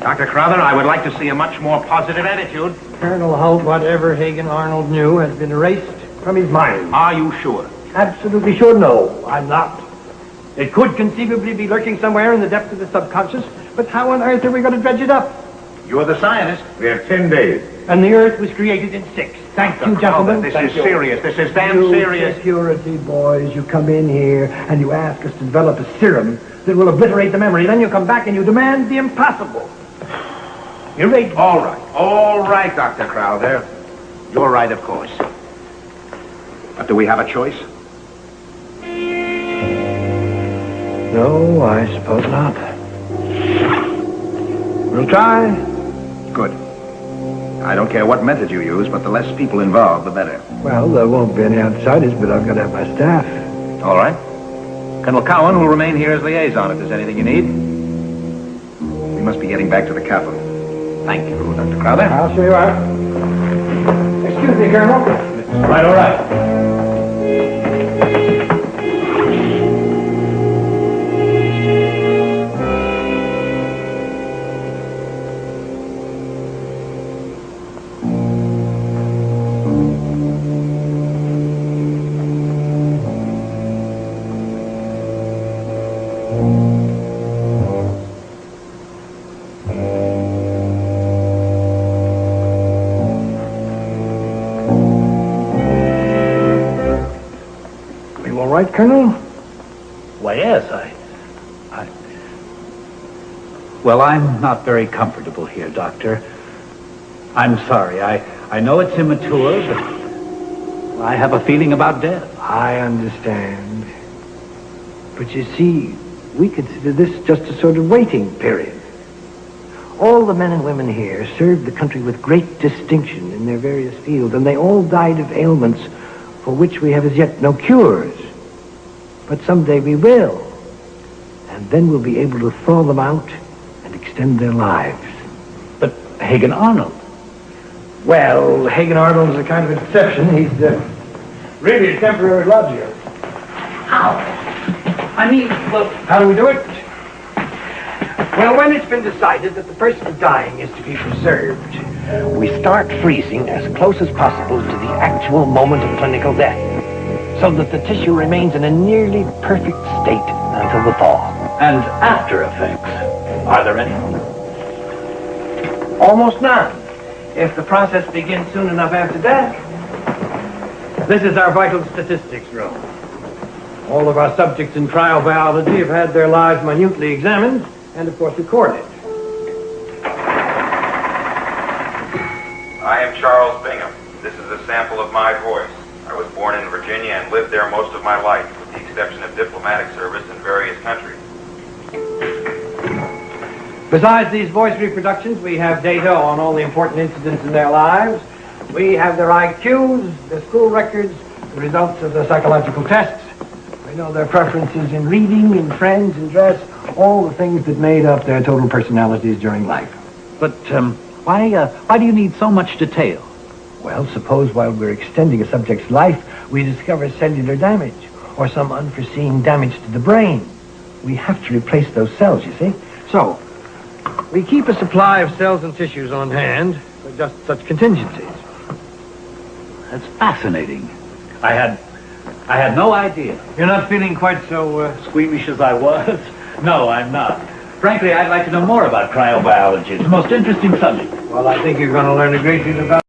Dr. Crowther, I would like to see a much more positive attitude. Colonel Holt, whatever Hagen Arnold knew has been erased from his mind. Are you sure? Absolutely sure, no, I'm not. It could conceivably be lurking somewhere in the depths of the subconscious, but how on earth are we going to dredge it up? You're the scientist. We have 10 days. And the Earth was created in 6. Thank you, gentlemen. This is serious. This is damn serious. Security boys, you come in here and you ask us to develop a serum that will obliterate the memory. Then you come back and you demand the impossible. You're right. All right, Dr. Crowther. You're right, of course. But do we have a choice? No, I suppose not. We'll try. Good. I don't care what method you use, but the less people involved, the better. Well, there won't be any outsiders, but I've got to have my staff. All right. Colonel Cowan will remain here as liaison if there's anything you need. We must be getting back to the capital. Thank you, Dr. Crowther. I'll show you out. Excuse me, Colonel. All right. All right, Colonel? Why, yes, Well, I'm not very comfortable here, Doctor. I'm sorry. I know it's immature, but I have a feeling about death. I understand. But you see, we consider this just a sort of waiting period. All the men and women here served the country with great distinction in their various fields, and they all died of ailments for which we have as yet no cures. But someday we will. And then we'll be able to thaw them out and extend their lives. But Hagen Arnold? Well, Hagen Arnold is a kind of an exception. He's really a temporary lodger. How? I mean, well... How do we do it? Well, when it's been decided that the person dying is to be preserved, we start freezing as close as possible to the actual moment of clinical death, so that the tissue remains in a nearly perfect state until the thaw. And after effects, are there any? Almost none, if the process begins soon enough after death. This is our vital statistics room. All of our subjects in cryobiology have had their lives minutely examined and, of course, recorded. I am Charles Bingham. This is a sample of my voice. I was born in Virginia and lived there most of my life, with the exception of diplomatic service in various countries. Besides these voice reproductions, we have data on all the important incidents in their lives. We have their IQs, their school records, the results of their psychological tests. We know their preferences in reading, in friends, in dress, all the things that made up their total personalities during life. But why do you need so much detail? Well, suppose while we're extending a subject's life, we discover cellular damage or some unforeseen damage to the brain. We have to replace those cells, you see. So, we keep a supply of cells and tissues on hand for just such contingencies. That's fascinating. I had no idea. You're not feeling quite so Squeamish as I was? No, I'm not. Frankly, I'd like to know more about cryobiology. It's the most interesting subject. Well, I think you're going to learn a great deal about